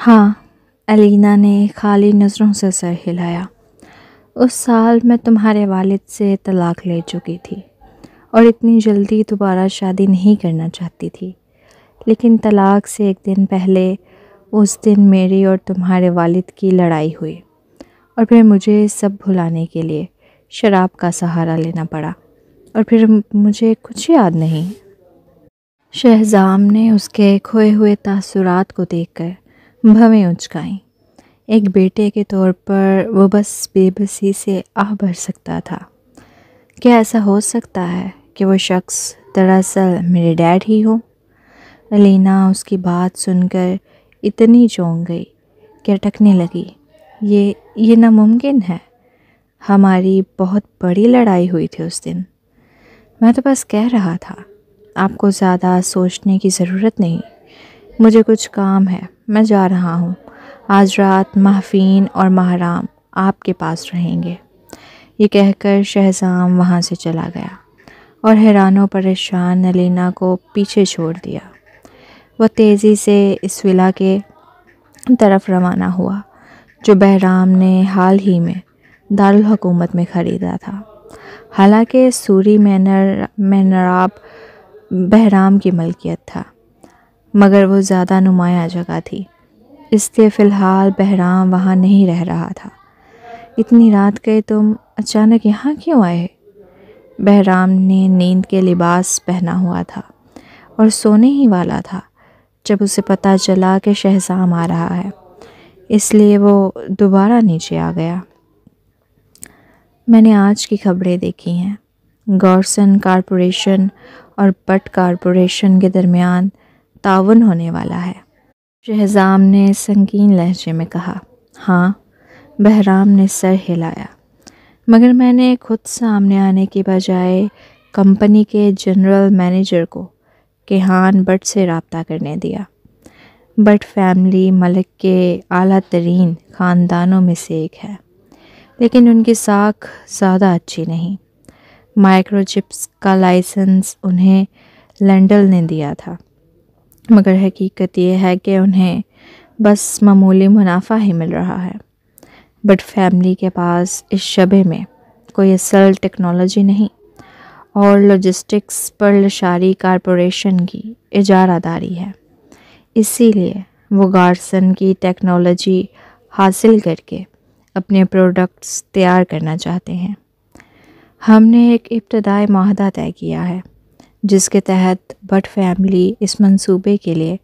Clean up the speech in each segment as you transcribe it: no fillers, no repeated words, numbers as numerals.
ہاں، الینا نے خالی نظروں سے سر ہلایا۔ اس سال میں تمہارے والد سے طلاق لے چکی تھی اور اتنی جلدی دوبارہ شادی نہیں کرنا چاہتی تھی، لیکن طلاق سے ایک دن پہلے اس دن میری اور تمہارے والد کی لڑائی ہوئی اور پھر مجھے سب بھلانے کے لیے شراب کا سہارا لینا پڑا اور پھر مجھے کچھ یاد نہیں۔ شہزام نے اس کے کھوئے ہوئے تاثرات کو دیکھ کر بھویں اچکائیں۔ ایک بیٹے کے طور پر وہ بس بے بسی سے آہ بھر سکتا تھا۔ کیا ایسا ہو سکتا ہے کہ وہ شخص دراصل میرے ڈیڈ ہی ہو؟ الینا اس کی بات سن کر اتنی چونک گئی کہ اٹکنے لگی۔ یہ ناممکن ہے۔ ہماری بہت بڑی لڑائی ہوئی تھی اس دن۔ میں تو بس کہہ رہا تھا۔ آپ کو زیادہ سوچنے کی ضرورت نہیں۔ مجھے کچھ کام ہے، میں جا رہا ہوں۔ آج رات محفین اور محرام آپ کے پاس رہیں گے۔ یہ کہہ کر شہزام وہاں سے چلا گیا اور حیران و پریشان الینا کو پیچھے چھوڑ دیا۔ وہ تیزی سے اس ولا کے طرف روانہ ہوا جو بہرام نے حال ہی میں دارالحکومت میں خریدا تھا۔ حالانکہ سوری مینراب بہرام کی ملکیت تھا، مگر وہ زیادہ نمایاں جگہ تھی، اس لیے فی الحال بہرام وہاں نہیں رہ رہا تھا۔ اتنی رات گئے تم اچانک یہاں کیوں آئے؟ بہرام نے نیند کے لباس پہنا ہوا تھا اور سونے ہی والا تھا جب اسے پتہ چلا کہ شہزام آ رہا ہے، اس لیے وہ دوبارہ نیچے آ گیا۔ میں نے آج کی خبریں دیکھی ہیں۔ گورسن کارپوریشن اور بٹ کارپوریشن کے درمیان تعاون ہونے والا ہے، شہزام نے سنگین لہجے میں کہا۔ ہاں، بہرام نے سر ہلایا، مگر میں نے خود سامنے آنے کی بجائے کمپنی کے جنرل مینیجر کو کیہان بٹ سے رابطہ کرنے دیا۔ بٹ فیملی ملک کے اعلیٰ ترین خاندانوں میں سے ایک ہے، لیکن ان کی ساکھ زیادہ اچھی نہیں۔ مائکرو چپس کا لائسنس انہیں لینڈل نے دیا تھا، مگر حقیقت یہ ہے کہ انہیں بس معمولی منافع ہی مل رہا ہے۔ بٹ فیملی کے پاس اس شعبے میں کوئی اصل ٹیکنالوجی نہیں اور لاجسٹکس پر لشاری کارپوریشن کی اجارہ داری ہے، اسی لیے وہ گارسن کی ٹیکنالوجی حاصل کر کے اپنے پروڈکٹس تیار کرنا چاہتے ہیں۔ ہم نے ایک ابتدائی معاہدہ طے کیا ہے جس کے تحت بٹ فیملی اس منصوبے کے لیے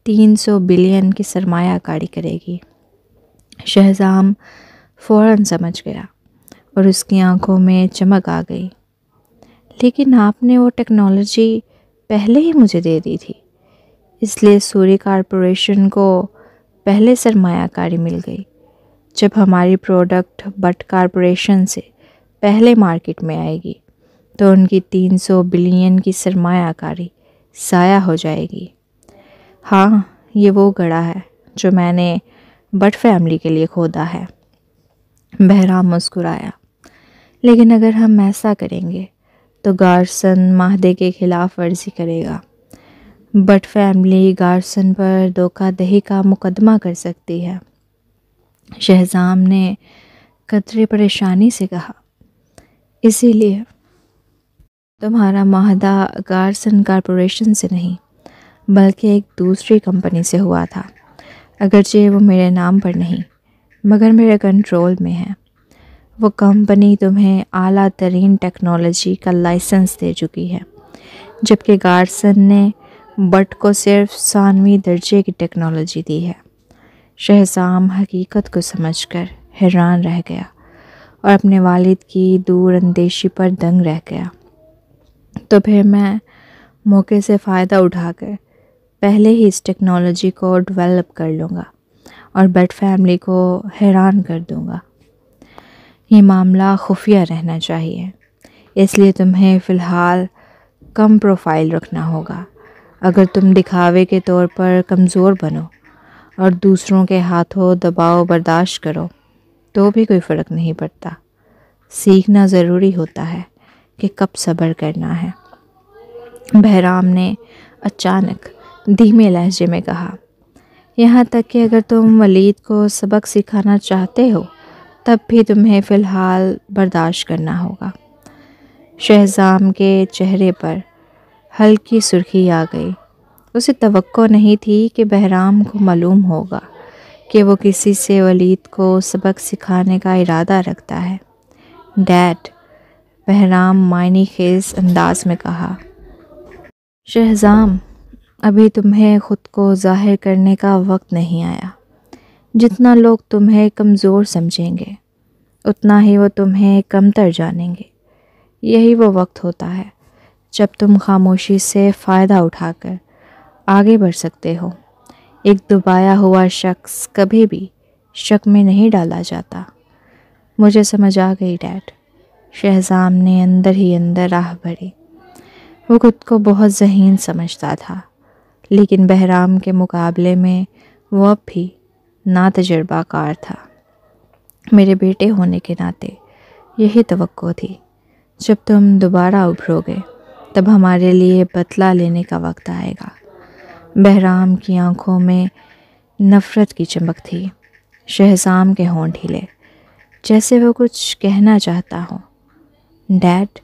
300 بلین کی سرمایہ کاری کرے گی۔ شہزام فوراً سمجھ گیا اور اس کی آنکھوں میں چمک آ گئی۔ لیکن آپ نے وہ ٹیکنالوجی پہلے ہی مجھے دے دی تھی، اس لیے سوری کارپوریشن کو پہلے سرمایہ کاری مل گئی۔ جب ہماری پروڈکٹ بٹ کارپوریشن سے پہلے مارکیٹ میں آئے گی تو ان کی 300 بلین کی سرمایہ کاری ضائع ہو جائے گی۔ ہاں، یہ وہ گڑھا ہے جو میں نے بٹ فیملی کے لیے کھودا ہے۔ بہرام مسکرایا۔ لیکن اگر ہم ایسا کریں گے تو گارسن معاہدے کے خلاف ورزی کرے گا۔ بٹ فیملی گارسن پر دھوکہ دہی کا مقدمہ کر سکتی ہے۔ شہزام نے قدرے پریشانی سے کہا۔ اسی لیے تمہارا معاہدہ گارسن کارپوریشن سے نہیں بلکہ ایک دوسری کمپنی سے ہوا تھا، اگرچہ وہ میرے نام پر نہیں مگر میرے کنٹرول میں ہے۔ وہ کمپنی تمہیں اعلیٰ ترین ٹیکنالوجی کا لائسنس دے چکی ہے، جبکہ گارسن نے بٹ کو صرف 100ویں درجے کی ٹیکنالوجی دی ہے۔ شہزام حقیقت کو سمجھ کر حیران رہ گیا اور اپنے والد کی دور اندیشی پر دنگ رہ گیا۔ تو پھر میں موقع سے فائدہ اٹھا کر پہلے ہی اس ٹیکنالوجی کو ڈیولپ کر لوں گا اور بٹ فیملی کو حیران کر دوں گا۔ یہ معاملہ خفیہ رہنا چاہیے، اس لیے تمہیں فی الحال کم پروفائل رکھنا ہوگا۔ اگر تم دکھاوے کے طور پر کمزور بنو اور دوسروں کے ہاتھوں دباؤ برداشت کرو تو بھی کوئی فرق نہیں پڑتا۔ سیکھنا ضروری ہوتا ہے کہ کب صبر کرنا ہے۔ بہرام نے اچانک دھیمے لہجے میں کہا۔ یہاں تک کہ اگر تم ولید کو سبق سکھانا چاہتے ہو تب بھی تمہیں فی الحال برداشت کرنا ہوگا۔ شہزام کے چہرے پر ہلکی سرخی آ گئی۔ اسے توقع نہیں تھی کہ بہرام کو معلوم ہوگا کہ وہ کسی سے ولید کو سبق سکھانے کا ارادہ رکھتا ہے۔ ڈیڈ، بہرام معنی خیز انداز میں کہا۔ شہزام، ابھی تمہیں خود کو ظاہر کرنے کا وقت نہیں آیا۔ جتنا لوگ تمہیں کمزور سمجھیں گے اتنا ہی وہ تمہیں کمتر جانیں گے۔ یہی وہ وقت ہوتا ہے جب تم خاموشی سے فائدہ اٹھا کر آگے بڑھ سکتے ہو۔ ایک دبایا ہوا شخص کبھی بھی شک میں نہیں ڈالا جاتا۔ مجھے سمجھ آ گئی ڈیڈ۔ شہزام نے اندر ہی اندر آہ بھری۔ وہ خود کو بہت ذہین سمجھتا تھا، لیکن بہرام کے مقابلے میں وہ اب بھی ناتجربہ کار تھا۔ میرے بیٹے ہونے کے ناطے یہی توقع تھی۔ جب تم دوبارہ ابھرو گے تب ہمارے لیے بدلہ لینے کا وقت آئے گا۔ بہرام کی آنکھوں میں نفرت کی چمک تھی۔ شہزام کے ہونٹ ہلے، جیسے وہ کچھ کہنا چاہتا ہو۔ ڈیڈ،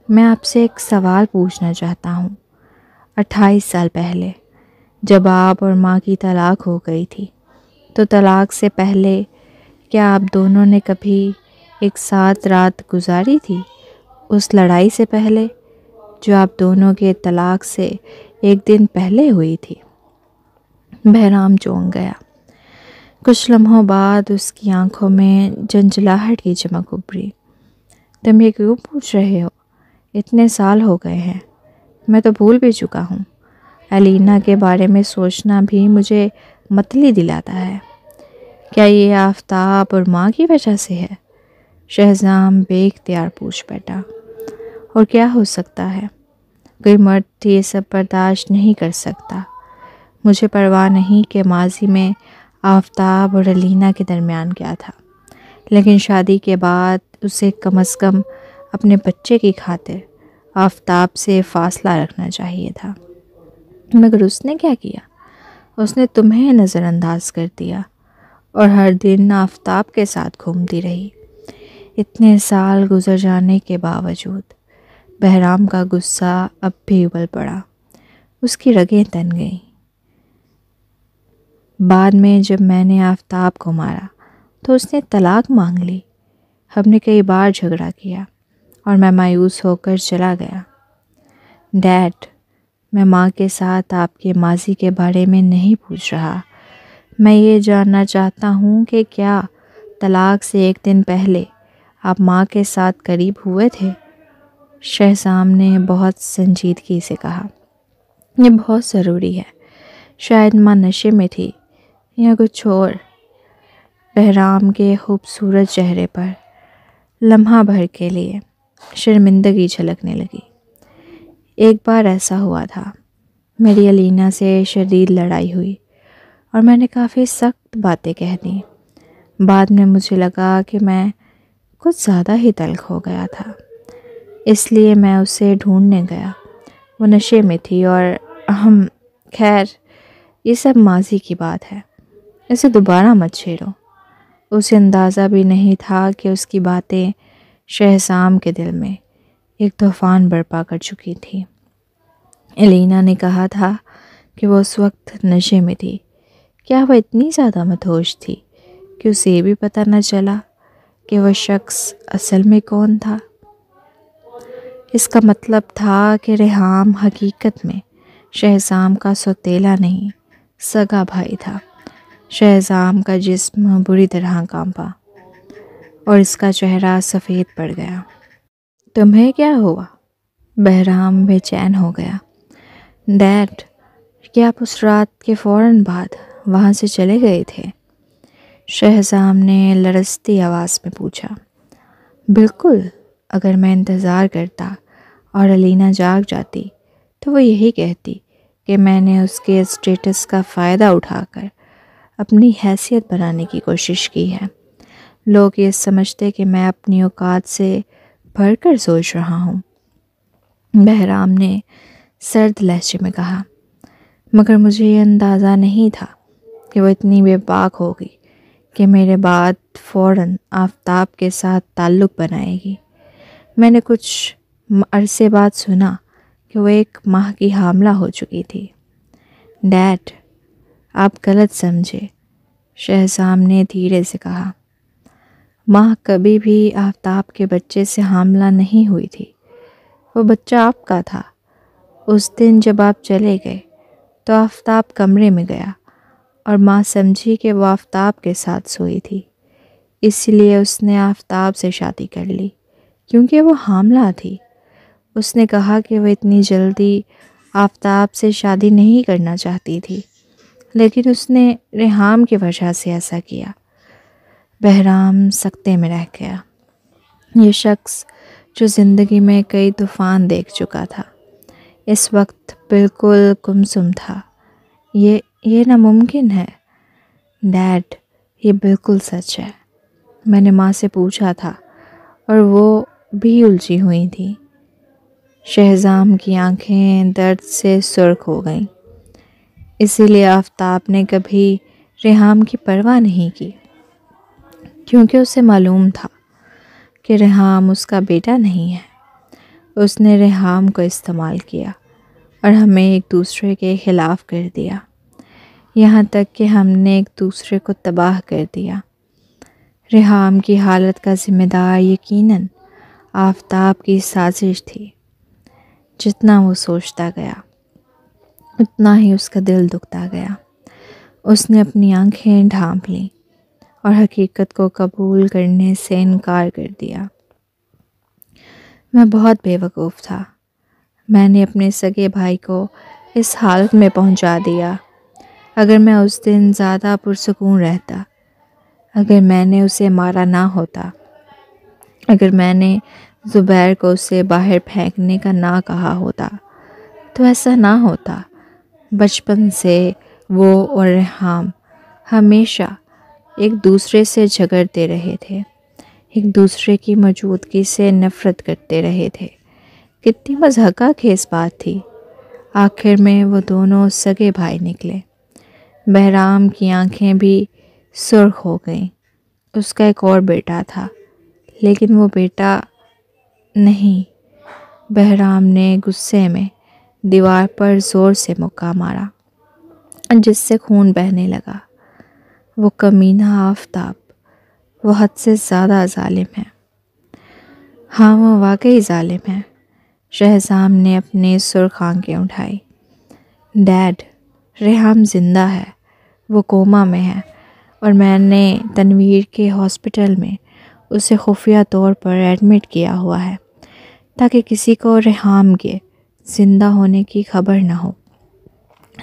میں آپ سے ایک سوال پوچھنا چاہتا ہوں۔ 28 سال پہلے جب آپ اور ماں کی طلاق ہو گئی تھی تو طلاق سے پہلے کیا آپ دونوں نے کبھی ایک ساتھ رات گزاری تھی؟ اس لڑائی سے پہلے جو آپ دونوں کے طلاق سے ایک دن پہلے ہوئی تھی؟ بہرام چونک گیا۔ کچھ لمحوں بعد اس کی آنکھوں میں جنجلاہٹ کی چمک ابھری۔ تم یہ کیوں پوچھ رہے ہو؟ اتنے سال ہو گئے ہیں، میں تو بھول بھی چکا ہوں۔ علینا کے بارے میں سوچنا بھی مجھے متلی دلاتا ہے۔ کیا یہ آفتاب اور ماں کی وجہ سے ہے؟ شہزام بے اختیار پوچھ بیٹھا۔ اور کیا ہو سکتا ہے؟ کوئی مرد یہ سب برداشت نہیں کر سکتا۔ مجھے پرواہ نہیں کہ ماضی میں آفتاب اور علینا کے درمیان کیا تھا، لیکن شادی کے بعد اسے کم از کم اپنے بچے کی خاطر آفتاب سے فاصلہ رکھنا چاہیے تھا۔ مگر اس نے کیا کیا؟ اس نے تمہیں نظر انداز کر دیا اور ہر دن آفتاب کے ساتھ گھومتی رہی۔ اتنے سال گزر جانے کے باوجود بہرام کا غصہ اب بھی ابل پڑا۔ اس کی رگیں تن گئیں۔ بعد میں جب میں نے آفتاب کو مارا تو اس نے طلاق مانگ لی۔ ہم نے کئی بار جھگڑا کیا اور میں مایوس ہو کر چلا گیا۔ ڈیڈ، میں ماں کے ساتھ آپ کے ماضی کے بارے میں نہیں پوچھ رہا۔ میں یہ جاننا چاہتا ہوں کہ کیا طلاق سے ایک دن پہلے آپ ماں کے ساتھ قریب ہوئے تھے؟ شہزام نے بہت سنجیدگی سے کہا۔ یہ بہت ضروری ہے۔ شاید ماں نشے میں تھی یا کچھ اور۔ بہرام کے خوبصورت چہرے پر لمحہ بھر کے لیے شرمندگی جھلکنے لگی۔ ایک بار ایسا ہوا تھا، میری علینا سے شدید لڑائی ہوئی اور میں نے کافی سخت باتیں کہہ دیں۔ بعد میں مجھے لگا کہ میں کچھ زیادہ ہی تلخ ہو گیا تھا، اس لیے میں اسے ڈھونڈنے گیا۔ وہ نشے میں تھی اور خیر یہ سب ماضی کی بات ہے، اسے دوبارہ مت چھیڑو۔ اسے اندازہ بھی نہیں تھا کہ اس کی باتیں شہزام کے دل میں ایک طوفان برپا کر چکی تھی۔ علینا نے کہا تھا کہ وہ اس وقت نشے میں تھی۔ کیا وہ اتنی زیادہ مدہوش تھی کہ اسے یہ بھی پتہ نہ چلا کہ وہ شخص اصل میں کون تھا؟ اس کا مطلب تھا کہ ریحام حقیقت میں شہزام کا سوتیلا نہیں، سگا بھائی تھا۔ شہزام کا جسم بری طرح کانپا اور اس کا چہرہ سفید پڑ گیا۔ تمہیں کیا ہوا؟ بہرام بے چین ہو گیا۔ ڈیڈ، کیا آپ اس رات کے فوراً بعد وہاں سے چلے گئے تھے؟ شہزام نے لرزتی آواز میں پوچھا۔ بالکل، اگر میں انتظار کرتا اور علینا جاگ جاتی تو وہ یہی کہتی کہ میں نے اس کے اسٹیٹس کا فائدہ اٹھا کر اپنی حیثیت بنانے کی کوشش کی ہے۔ لوگ یہ سمجھتے کہ میں اپنی اوقات سے بڑھ کر سوچ رہا ہوں۔ بہرام نے سرد لہجے میں کہا۔ مگر مجھے یہ اندازہ نہیں تھا کہ وہ اتنی بے باک ہوگی کہ میرے بعد فوراً آفتاب کے ساتھ تعلق بنائے گی۔ میں نے کچھ عرصے بعد سنا کہ وہ 1 ماہ کی حاملہ ہو چکی تھی۔ ڈیڈ، آپ غلط سمجھے، شہزام نے دھیرے سے کہا۔ ماں کبھی بھی آفتاب کے بچے سے حاملہ نہیں ہوئی تھی، وہ بچہ آپ کا تھا۔ اس دن جب آپ چلے گئے تو آفتاب کمرے میں گیا اور ماں سمجھی کہ وہ آفتاب کے ساتھ سوئی تھی، اس لیے اس نے آفتاب سے شادی کر لی کیونکہ وہ حاملہ تھی۔ اس نے کہا کہ وہ اتنی جلدی آفتاب سے شادی نہیں کرنا چاہتی تھی، لیکن اس نے ریحام کی وجہ سے ایسا کیا۔ بہرام سکتے میں رہ گیا۔ یہ شخص جو زندگی میں کئی طوفان دیکھ چکا تھا اس وقت بالکل گمسم تھا۔ یہ ناممکن ہے ڈیڈ، یہ بالکل سچ ہے۔ میں نے ماں سے پوچھا تھا اور وہ بھی الجھی ہوئی تھی۔ شہزام کی آنکھیں درد سے سرخ ہو گئیں۔ اسی لیے آفتاب نے کبھی ریحام کی پرواہ نہیں کی، کیونکہ اسے معلوم تھا کہ ریحام اس کا بیٹا نہیں ہے۔ اس نے ریحام کو استعمال کیا اور ہمیں ایک دوسرے کے خلاف کر دیا، یہاں تک کہ ہم نے ایک دوسرے کو تباہ کر دیا۔ ریحام کی حالت کا ذمہ دار یقیناً آفتاب کی سازش تھی۔ جتنا وہ سوچتا گیا اتنا ہی اس کا دل دکھتا گیا۔ اس نے اپنی آنکھیں ڈھانپ لیں اور حقیقت کو قبول کرنے سے انکار کر دیا۔ میں بہت بے وقوف تھا۔ میں نے اپنے سگے بھائی کو اس حالت میں پہنچا دیا۔ اگر میں اس دن زیادہ پرسکون رہتا، اگر میں نے اسے مارا نہ ہوتا، اگر میں نے زبیر کو اسے باہر پھینکنے کا نہ کہا ہوتا تو ایسا نہ ہوتا۔ بچپن سے وہ اور ریحام ہمیشہ ایک دوسرے سے جھگڑتے رہے تھے، ایک دوسرے کی موجودگی سے نفرت کرتے رہے تھے۔ کتنی مضحکہ خیز بات تھی۔ آخر میں وہ دونوں سگے بھائی نکلے۔ بہرام کی آنکھیں بھی سرخ ہو گئیں۔ اس کا ایک اور بیٹا تھا، لیکن وہ بیٹا نہیں۔ بہرام نے غصے میں دیوار پر زور سے مکہ مارا جس سے خون بہنے لگا۔ وہ کمینہ آفتاب، وہ حد سے زیادہ ظالم ہے۔ ہاں، وہ واقعی ظالم ہے۔ شہزام نے اپنے سرخ آنکھیں اٹھائی۔ ڈیڈ، ریحام زندہ ہے، وہ کوما میں ہے اور میں نے تنویر کے ہاسپٹل میں اسے خفیہ طور پر ایڈمٹ کیا ہوا ہے تاکہ کسی کو ریحام کے زندہ ہونے کی خبر نہ ہو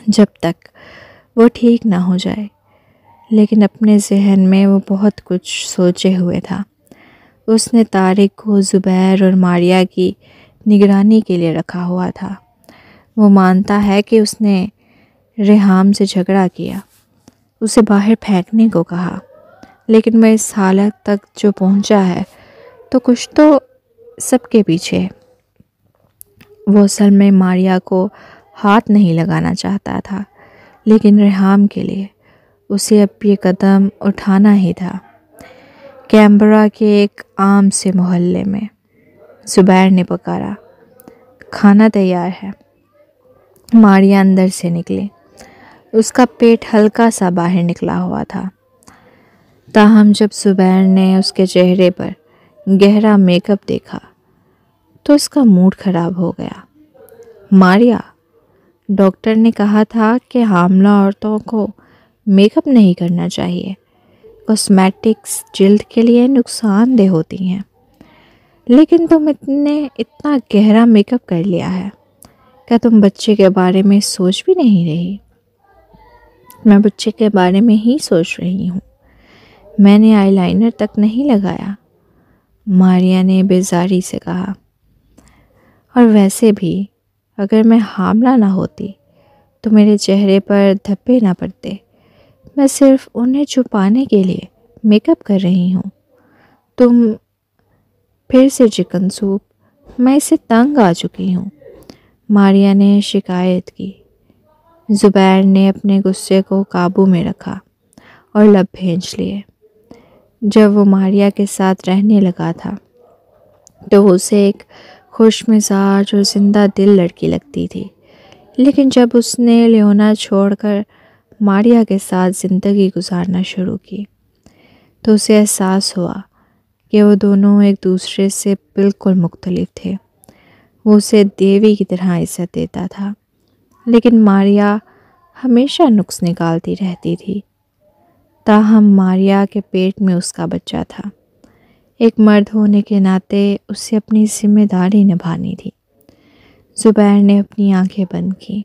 جب تک وہ ٹھیک نہ ہو جائے۔ لیکن اپنے ذہن میں وہ بہت کچھ سوچے ہوئے تھا۔ اس نے طارق کو زبیر اور ماریہ کی نگرانی کے لیے رکھا ہوا تھا۔ وہ مانتا ہے کہ اس نے ریحام سے جھگڑا کیا، اسے باہر پھینکنے کو کہا، لیکن وہ اس حالت تک جو پہنچا ہے تو کچھ تو سب کے پیچھے ہے۔ وہ اصل میں ماریہ کو ہاتھ نہیں لگانا چاہتا تھا، لیکن ریحام کے لیے اسے اب یہ قدم اٹھانا ہی تھا۔ کیمبرا کے ایک عام سے محلے میں زبیر نے پکارا، کھانا تیار ہے۔ ماریہ اندر سے نکلی۔ اس کا پیٹ ہلکا سا باہر نکلا ہوا تھا، تاہم جب زبیر نے اس کے چہرے پر گہرا میک اپ دیکھا تو اس کا موڈ خراب ہو گیا۔ ماریہ، ڈاکٹر نے کہا تھا کہ حاملہ عورتوں کو میک اپ نہیں کرنا چاہیے، کاسمیٹکس جلد کے لیے نقصان دہ ہوتی ہیں، لیکن تم نے اتنا گہرا میک اپ کر لیا ہے، کیا تم بچے کے بارے میں سوچ بھی نہیں رہی؟ میں بچے کے بارے میں ہی سوچ رہی ہوں، میں نے آئی لائنر تک نہیں لگایا، ماریہ نے بیزاری سے کہا۔ اور ویسے بھی اگر میں حاملہ نہ ہوتی تو میرے چہرے پر دھبے نہ پڑتے، میں صرف انہیں چھپانے کے لیے میک اپ کر رہی ہوں۔ تم پھر سے چکن سوپ، میں اسے تنگ آ چکی ہوں، ماریہ نے شکایت کی۔ زبیر نے اپنے غصے کو قابو میں رکھا اور لب بھینچ لیے۔ جب وہ ماریا کے ساتھ رہنے لگا تھا تو اسے ایک خوش مزاج اور زندہ دل لڑکی لگتی تھی، لیکن جب اس نے لیونا چھوڑ کر ماریا کے ساتھ زندگی گزارنا شروع کی تو اسے احساس ہوا کہ وہ دونوں ایک دوسرے سے بالکل مختلف تھے۔ وہ اسے دیوی کی طرح عزت دیتا تھا، لیکن ماریا ہمیشہ نقص نکالتی رہتی تھی۔ تاہم ماریا کے پیٹ میں اس کا بچہ تھا۔ ایک مرد ہونے کے ناطے اسے اپنی ذمہ داری نبھانی تھی۔ زبیر نے اپنی آنکھیں بند کی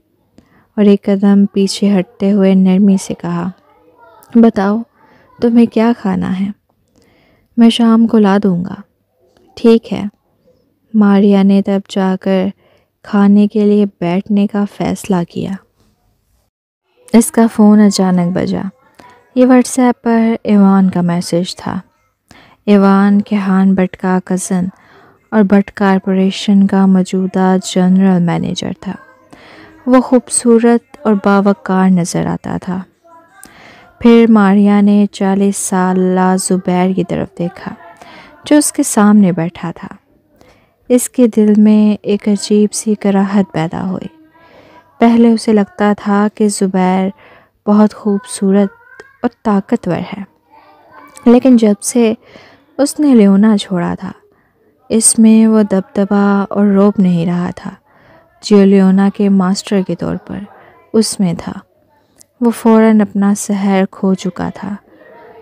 اور ایک قدم پیچھے ہٹتے ہوئے نرمی سے کہا، بتاؤ تمہیں کیا کھانا ہے؟ میں شام کو لا دوں گا۔ ٹھیک ہے۔ ماریا نے تب جا کر کھانے کے لیے بیٹھنے کا فیصلہ کیا۔ اس کا فون اچانک بجا۔ یہ واٹس ایپ پر ایوان کا میسج تھا۔ ایوان کیہان بٹ کا کزن اور بٹ کارپوریشن کا موجودہ جنرل مینیجر تھا۔ وہ خوبصورت اور باوقار نظر آتا تھا۔ پھر ماریا نے 40 سالہ زبیر کی طرف دیکھا جو اس کے سامنے بیٹھا تھا۔ اس کے دل میں ایک عجیب سی کراہت پیدا ہوئی۔ پہلے اسے لگتا تھا کہ زبیر بہت خوبصورت اور طاقتور ہے، لیکن جب سے اس نے لیونا چھوڑا تھا اس میں وہ دبدبا اور رعب نہیں رہا تھا جو لیونا کے ماسٹر کے طور پر اس میں تھا۔ وہ فوراً اپنا سحر کھو چکا تھا۔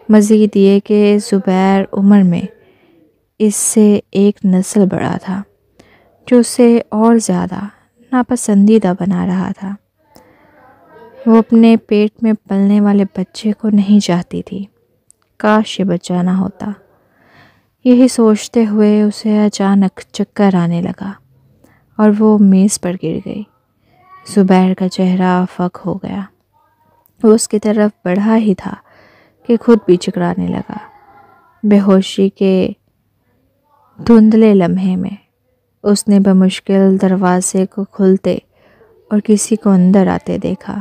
مزید یہ کہ زبیر عمر میں اس سے ایک نسل بڑا تھا جو اسے اور زیادہ ناپسندیدہ بنا رہا تھا۔ وہ اپنے پیٹ میں پلنے والے بچے کو نہیں چاہتی تھی۔ کاش یہ بچہ نہ ہوتا۔ یہی سوچتے ہوئے اسے اچانک چکر آنے لگا اور وہ میز پر گر گئی۔ زبیر کا چہرہ فک ہو گیا۔ وہ اس کی طرف بڑھا ہی تھا کہ خود بھی چکرانے لگا۔ بے ہوشی کے دھندلے لمحے میں اس نے بمشکل دروازے کو کھلتے اور کسی کو اندر آتے دیکھا۔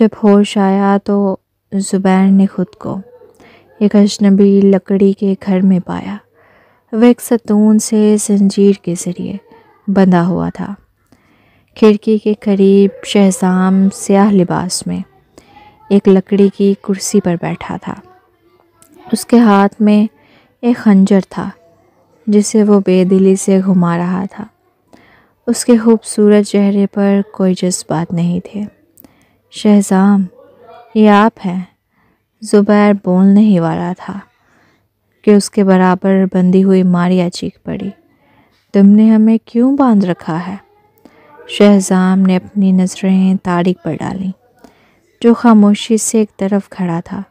جب ہوش آیا تو زبیر نے خود کو ایک اجنبی لکڑی کے گھر میں پایا۔ وہ ایک ستون سے زنجیر کے ذریعے بندھا ہوا تھا۔ کھڑکی کے قریب شہزام سیاہ لباس میں ایک لکڑی کی کرسی پر بیٹھا تھا۔ اس کے ہاتھ میں ایک خنجر تھا جسے وہ بے دلی سے گھما رہا تھا۔ اس کے خوبصورت چہرے پر کوئی جذبات نہیں تھے۔ شہزام، یہ آپ ہیں؟ زبیر بولنے ہی والا تھا کہ اس کے برابر بندھی ہوئی ماریا چیخ پڑی، تم نے ہمیں کیوں باندھ رکھا ہے؟ شہزام نے اپنی نظریں طارق پر ڈالیں جو خاموشی سے ایک طرف کھڑا تھا۔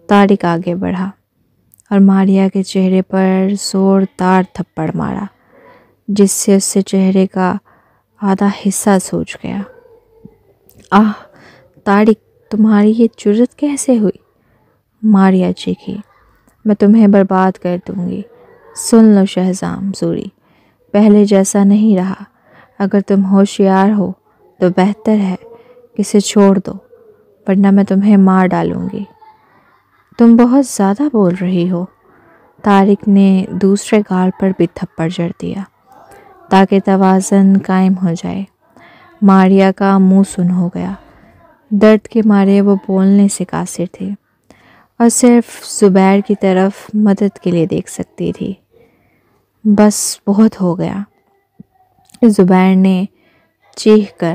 طارق آگے بڑھا اور ماریا کے چہرے پر زوردار تھپڑ مارا جس سے اس سے چہرے کا آدھا حصہ سوج گیا۔ آہ طارق، تمہاری یہ جرت کیسے ہوئی؟ ماریا چیخی، میں تمہیں برباد کر دوں گی۔ سن لو شہزام سوری، پہلے جیسا نہیں رہا۔ اگر تم ہوشیار ہو تو بہتر ہے کہ اسے چھوڑ دو، ورنہ میں تمہیں مار ڈالوں گی۔ تم بہت زیادہ بول رہی ہو۔ طارق نے دوسرے گال پر بھی تھپڑ جڑ دیا تاکہ توازن قائم ہو جائے۔ ماریا کا منہ سن ہو گیا۔ درد کے مارے وہ بولنے سے قاصر تھے اور صرف زبیر کی طرف مدد کے لیے دیکھ سکتی تھی۔ بس بہت ہو گیا۔ زبیر نے چیخ کر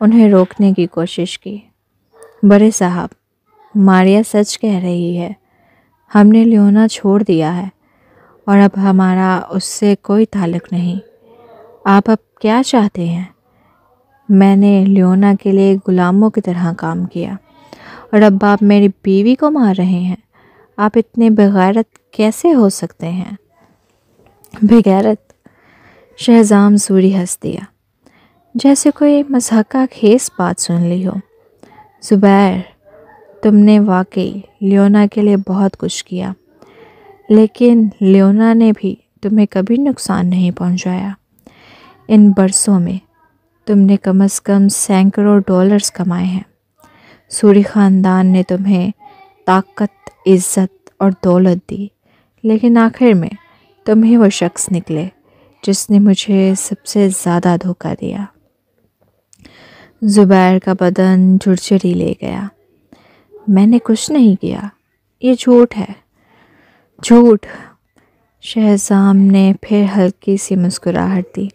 انہیں روکنے کی کوشش کی۔ بڑے صاحب، ماریا سچ کہہ رہی ہے۔ ہم نے لیونا چھوڑ دیا ہے اور اب ہمارا اس سے کوئی تعلق نہیں۔ آپ اب کیا چاہتے ہیں؟ میں نے لیونا کے لیے غلاموں کی طرح کام کیا اور اب آپ میری بیوی کو مار رہے ہیں۔ آپ اتنے بغیرت کیسے ہو سکتے ہیں؟ بغیرت؟ شہزام سوری ہنس دیا جیسے کوئی مضحکہ خیز بات سن لی ہو۔ زبیر، تم نے واقعی لیونا کے لیے بہت کچھ کیا، لیکن لیونا نے بھی تمہیں کبھی نقصان نہیں پہنچایا۔ ان برسوں میں تم نے کم از کم سینکڑوں ڈالرز کمائے ہیں۔ سوری خاندان نے تمہیں طاقت، عزت اور دولت دی، لیکن آخر میں تم ہی وہ شخص نکلے جس نے مجھے سب سے زیادہ دھوکہ دیا۔ زبیر کا بدن جھرجھری لے گیا۔ میں نے کچھ نہیں کیا، یہ جھوٹ ہے، جھوٹ۔ شہزام نے پھر ہلکی سی مسکراہٹ دی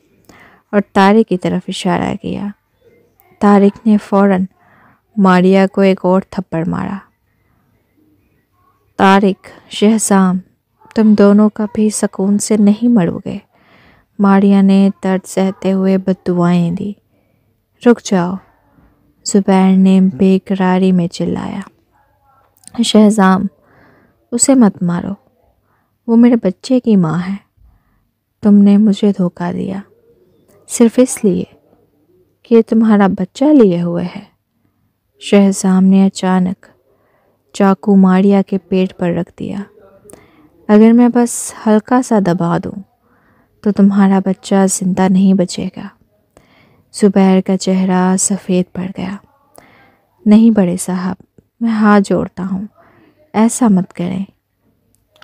اور طارق کی طرف اشارہ کیا۔ طارق نے فوراً ماریا کو ایک اور تھپڑ مارا۔ طارق، شہزام، تم دونوں کبھی سکون سے نہیں مرو گے۔ ماریا نے درد سہتے ہوئے بددعائیں دی۔ رک جاؤ، زبیر نے بے قراری میں چلایا۔ شہزام، اسے مت مارو، وہ میرے بچے کی ماں ہے۔ تم نے مجھے دھوکہ دیا صرف اس لیے کہ یہ تمہارا بچہ لیے ہوئے ہے۔ شہزام نے اچانک چاقو ماریا کے پیٹ پر رکھ دیا۔ اگر میں بس ہلکا سا دبا دوں تو تمہارا بچہ زندہ نہیں بچے گا۔ زبیر کا چہرہ سفید پڑ گیا۔ نہیں بڑے صاحب، میں ہاتھ جوڑتا ہوں، ایسا مت کریں،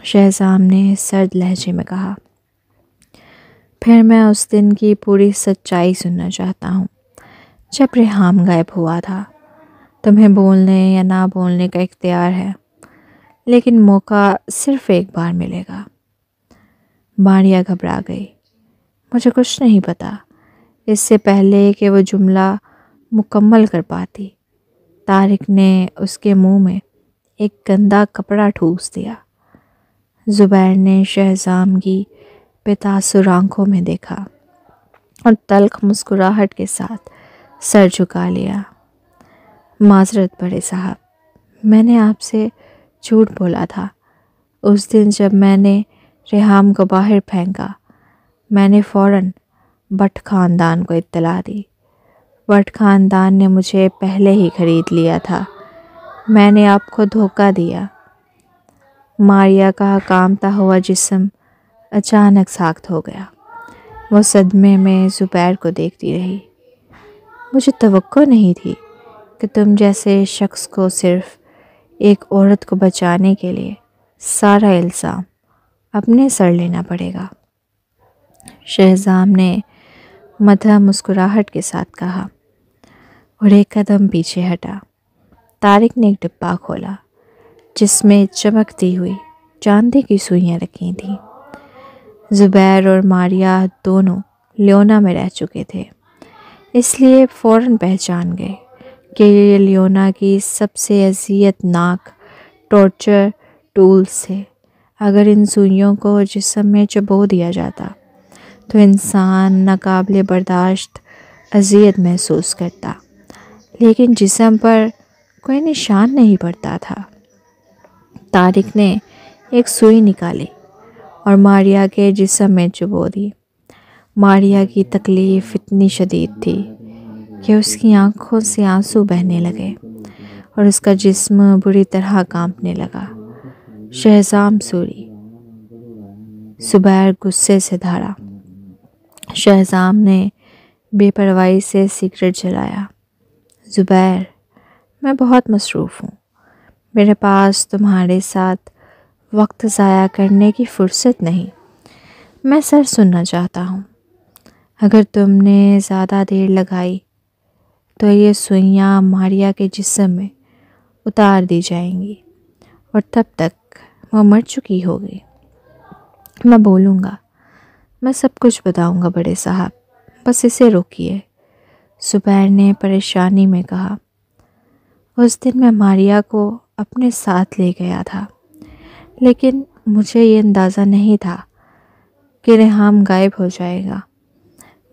شہزام نے سرد لہجے میں کہا۔ پھر میں اس دن کی پوری سچائی سننا چاہتا ہوں جب ریحام غائب ہوا تھا۔ تمہیں بولنے یا نہ بولنے کا اختیار ہے، لیکن موقع صرف ایک بار ملے گا۔ ماریا گھبرا گئی۔ مجھے کچھ نہیں پتا۔ اس سے پہلے کہ وہ جملہ مکمل کر پاتی، طارق نے اس کے منہ میں ایک گندا کپڑا ٹھوس دیا۔ زبیر نے شہزام کی بے تاثر آنکھوں میں دیکھا اور تلخ مسکراہٹ کے ساتھ سر جھکا لیا۔ معذرت بڑے صاحب، میں نے آپ سے جھوٹ بولا تھا۔ اس دن جب میں نے ریحام کو باہر پھینکا، میں نے فوراً بٹ خاندان کو اطلاع دی۔ بٹ خاندان نے مجھے پہلے ہی خرید لیا تھا۔ میں نے آپ کو دھوکہ دیا۔ ماریا کا کانپتا ہوا جسم اچانک ساخت ہو گیا۔ وہ صدمے میں زبیر کو دیکھتی رہی۔ مجھے توقع نہیں تھی کہ تم جیسے شخص کو صرف ایک عورت کو بچانے کے لیے سارا الزام اپنے سر لینا پڑے گا، شہزام نے مدھم مسکراہٹ کے ساتھ کہا اور ایک قدم پیچھے ہٹا۔ طارق نے ایک ڈبہ کھولا جس میں چمکتی ہوئی چاندی کی سوئیاں رکھی تھیں۔ زبیر اور ماریا دونوں لیونا میں رہ چکے تھے، اس لیے فوراً پہچان گئے کہ یہ لیونا کی سب سے اذیت ناک ٹارچر ٹولز تھے۔ اگر ان سوئیوں کو جسم میں چبو دیا جاتا تو انسان ناقابل برداشت اذیت محسوس کرتا، لیکن جسم پر کوئی نشان نہیں پڑتا تھا۔ طارق نے ایک سوئی نکالی اور ماریا کے جسم میں چبو دی۔ ماریا کی تکلیف اتنی شدید تھی کہ اس کی آنکھوں سے آنسو بہنے لگے اور اس کا جسم بری طرح کانپنے لگا۔ شہزام سوری، زبیر غصے سے دھاڑا۔ شہزام نے بے پرواہی سے سگریٹ جلایا۔ زبیر، میں بہت مصروف ہوں، میرے پاس تمہارے ساتھ وقت ضائع کرنے کی فرصت نہیں۔ میں سر سننا چاہتا ہوں۔ اگر تم نے زیادہ دیر لگائی تو یہ سوئیاں ماریا کے جسم میں اتار دی جائیں گی اور تب تک وہ مر چکی ہوگی۔ میں بولوں گا، میں سب کچھ بتاؤں گا بڑے صاحب، بس اسے روکیے، زبیر نے پریشانی میں کہا۔ اس دن میں ماریا کو اپنے ساتھ لے گیا تھا، لیکن مجھے یہ اندازہ نہیں تھا کہ ریحام غائب ہو جائے گا۔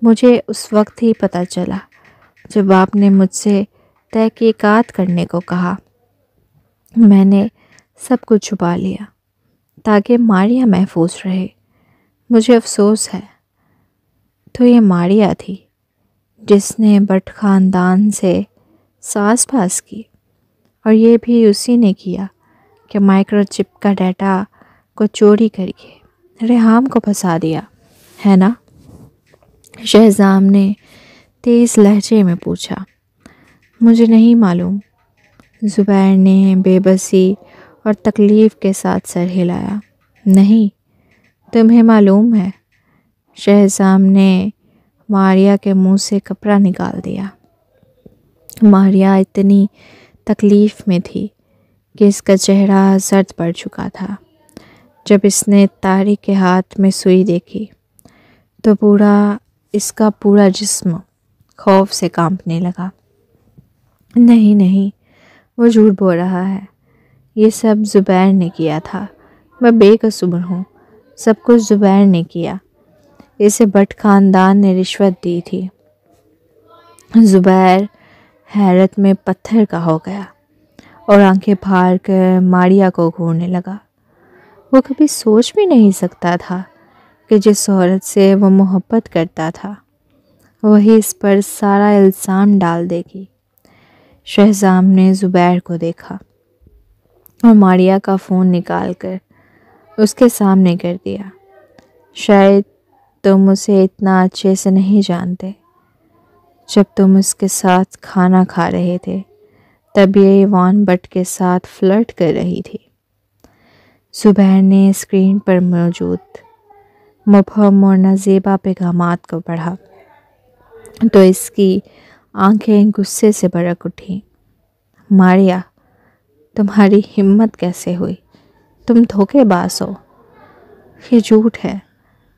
مجھے اس وقت ہی پتہ چلا جب آپ نے مجھ سے تحقیقات کرنے کو کہا۔ میں نے سب کچھ چھپا لیا تاکہ ماریا محفوظ رہے۔ مجھے افسوس ہے۔ تو یہ ماریا تھی جس نے بٹ خاندان سے ساز باز کی، اور یہ بھی اسی نے کیا کہ مائکرو چپ کا ڈیٹا کو چوری کر کے ریحام کو پھنسا دیا، ہے نا؟ شہزام نے تیز لہجے میں پوچھا۔ مجھے نہیں معلوم۔ زبیر نے بے بسی اور تکلیف کے ساتھ سر ہلایا۔ نہیں، تمہیں معلوم ہے۔ شہزام نے ماریا کے منہ سے کپڑا نکال دیا۔ ماریا اتنی تکلیف میں تھی کہ اس کا چہرہ زرد پڑ چکا تھا۔ جب اس نے طارق کے ہاتھ میں سوئی دیکھی تو اس کا پورا جسم خوف سے کانپنے لگا۔ نہیں، وہ جھوٹ بول رہا ہے۔ یہ سب زبیر نے کیا تھا۔ میں بے قصور ہوں۔ سب کچھ زبیر نے کیا۔ اسے بٹ خاندان نے رشوت دی تھی۔ زبیر حیرت میں پتھر کا ہو گیا اور آنکھیں پھاڑ کر ماریا کو گھورنے لگا۔ وہ کبھی سوچ بھی نہیں سکتا تھا کہ جس عورت سے وہ محبت کرتا تھا وہی اس پر سارا الزام ڈال دے گی۔ شہزام نے زبیر کو دیکھا اور ماریا کا فون نکال کر اس کے سامنے کر دیا۔ شاید تم اسے اتنا اچھے سے نہیں جانتے۔ جب تم اس کے ساتھ کھانا کھا رہے تھے تب یہ ایوان بٹ کے ساتھ فلرٹ کر رہی تھی۔ زبیر نے اسکرین پر موجود مبہم اور نازیبا پیغامات کو پڑھا تو اس کی آنکھیں غصے سے بھڑک اٹھیں۔ ماریا، تمہاری ہمت کیسے ہوئی؟ تم دھوکے باز ہو۔ یہ جھوٹ ہے۔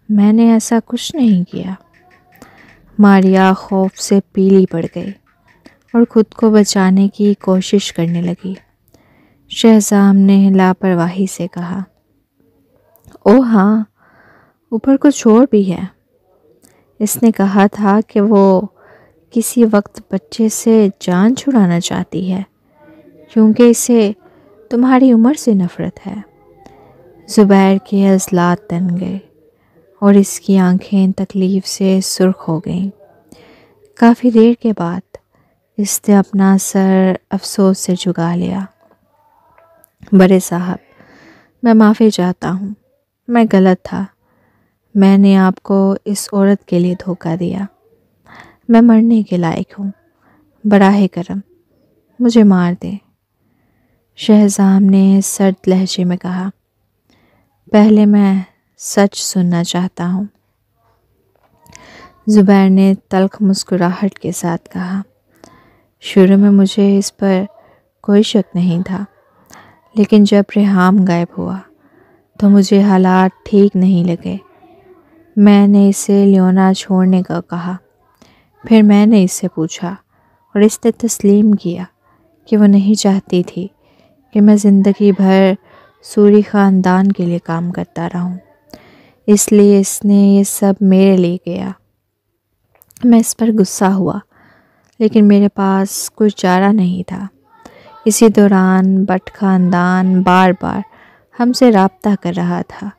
میں نے ایسا کچھ نہیں کیا۔ ماریا خوف سے پیلی پڑ گئی اور خود کو بچانے کی کوشش کرنے لگی۔ شہزام نے لاپرواہی سے کہا، او ہاں، اوپر کچھ اور بھی ہے۔ اس نے کہا تھا کہ وہ کسی وقت بچے سے جان چھڑانا چاہتی ہے کیونکہ اسے تمہاری عمر سے نفرت ہے۔ زبیر کے عضلات تن گئے اور اس کی آنکھیں تکلیف سے سرخ ہو گئیں۔ کافی دیر کے بعد اس نے اپنا سر افسوس سے جھکا لیا۔ بڑے صاحب، میں معافی چاہتا ہوں۔ میں غلط تھا۔ میں نے آپ کو اس عورت کے لیے دھوکہ دیا۔ میں مرنے کے لائق ہوں۔ براہ کرم مجھے مار دے۔ شہزام نے سرد لہجے میں کہا، پہلے میں سچ سننا چاہتا ہوں۔ زبیر نے تلخ مسکراہٹ کے ساتھ کہا، شروع میں مجھے اس پر کوئی شک نہیں تھا، لیکن جب ریحام غائب ہوا تو مجھے حالات ٹھیک نہیں لگے۔ میں نے اسے لیونا چھوڑنے کا کہا۔ پھر میں نے اس سے پوچھا اور اس نے تسلیم کیا کہ وہ نہیں چاہتی تھی کہ میں زندگی بھر سوری خاندان کے لیے کام کرتا رہوں، اس لیے اس نے یہ سب میرے لیے کیا۔ میں اس پر غصہ ہوا لیکن میرے پاس کچھ چارہ نہیں تھا۔ اسی دوران بٹ خاندان بار بار ہم سے رابطہ کر رہا تھا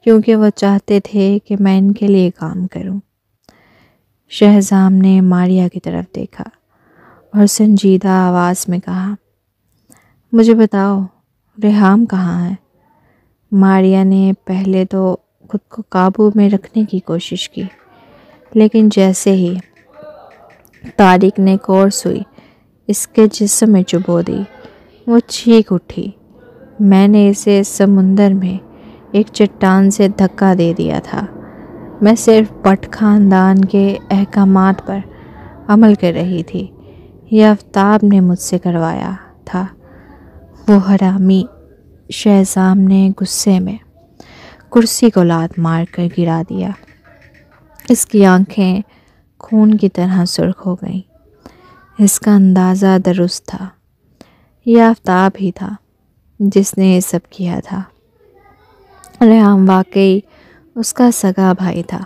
کیونکہ وہ چاہتے تھے کہ میں ان کے لیے کام کروں۔ شہزام نے ماریا کی طرف دیکھا اور سنجیدہ آواز میں کہا، مجھے بتاؤ ریحام کہاں ہے؟ ماریا نے پہلے تو خود کو قابو میں رکھنے کی کوشش کی، لیکن جیسے ہی طارق نے ایک اور سوئی اس کے جسم میں چبھو دی وہ چیخ اٹھی۔ میں نے اسے سمندر میں ایک چٹان سے دھکا دے دیا تھا۔ میں صرف بٹ خاندان کے احکامات پر عمل کر رہی تھی۔ یہ آفتاب نے مجھ سے کروایا تھا۔ وہ حرامی! شہزام نے غصے میں کرسی کو لات مار کر گرا دیا۔ اس کی آنکھیں خون کی طرح سرخ ہو گئیں۔ اس کا اندازہ درست تھا۔ یہ آفتاب ہی تھا جس نے یہ سب کیا تھا۔ ریحام واقعی اس کا سگا بھائی تھا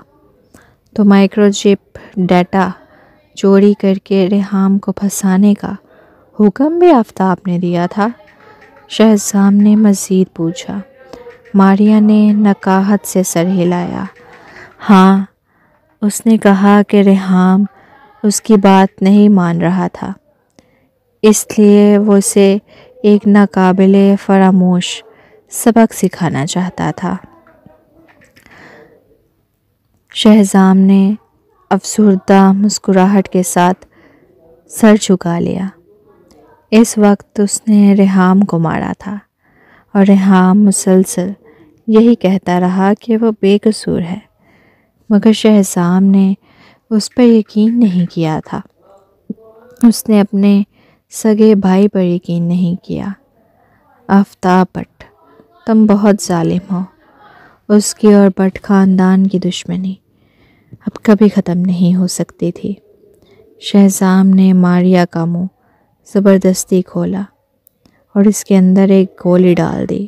تو مائکرو چپ ڈیٹا چوری کر کے ریحام کو پھنسانے کا حکم بھی آفتاب نے دیا تھا؟ شہزام نے مزید پوچھا۔ ماریا نے نقاہت سے سر ہلایا۔ ہاں، اس نے کہا کہ ریحام اس کی بات نہیں مان رہا تھا، اس لیے وہ اسے ایک ناقابل فراموش سبق سکھانا چاہتا تھا۔ شہزام نے افسردہ مسکراہٹ کے ساتھ سر جھکا لیا۔ اس وقت اس نے ریحام کو مارا تھا اور ریحام مسلسل یہی کہتا رہا کہ وہ بے قصور ہے، مگر شہزام نے اس پر یقین نہیں کیا تھا۔ اس نے اپنے سگے بھائی پر یقین نہیں کیا۔ آفتاب بٹ، تم بہت ظالم ہو۔ اس کی اور بٹ خاندان کی دشمنی اب کبھی ختم نہیں ہو سکتی تھی۔ شہزام نے ماریا کا منہ زبردستی کھولا اور اس کے اندر ایک گولی ڈال دی۔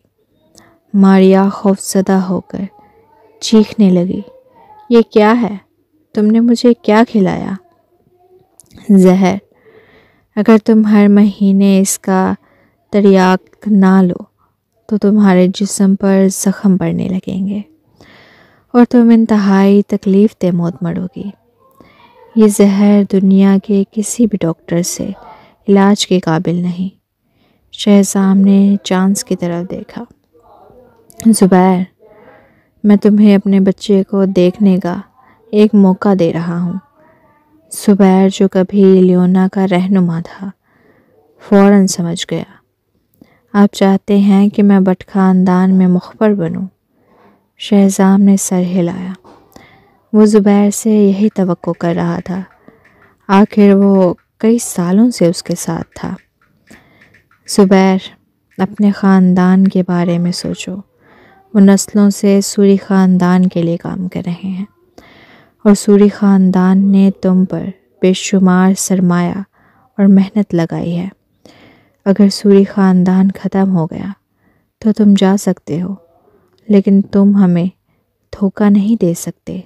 ماریا خوفزدہ ہو کر چیخنے لگی، یہ کیا ہے؟ تم نے مجھے کیا کھلایا؟ زہر۔ اگر تم ہر مہینے اس کا تریاک نہ لو تو تمہارے جسم پر زخم پڑنے لگیں گے اور تم انتہائی تکلیف دہ موت مرو گی۔ یہ زہر دنیا کے کسی بھی ڈاکٹر سے علاج کے قابل نہیں۔ شہزام نے چانس کی طرف دیکھا۔ زبیر، میں تمہیں اپنے بچے کو دیکھنے کا ایک موقع دے رہا ہوں۔ زبیر، جو کبھی لیونا کا رہنما تھا، فوراً سمجھ گیا۔ آپ چاہتے ہیں کہ میں بٹ خاندان میں مخبر بنوں؟ شہزام نے سر ہلایا۔ وہ زبیر سے یہی توقع کر رہا تھا، آخر وہ کئی سالوں سے اس کے ساتھ تھا۔ زبیر، اپنے خاندان کے بارے میں سوچو۔ وہ نسلوں سے سوری خاندان کے لیے کام کر رہے ہیں اور سوری خاندان نے تم پر بے شمار سرمایہ اور محنت لگائی ہے۔ اگر سوری خاندان ختم ہو گیا تو تم جا سکتے ہو، لیکن تم ہمیں دھوکہ نہیں دے سکتے۔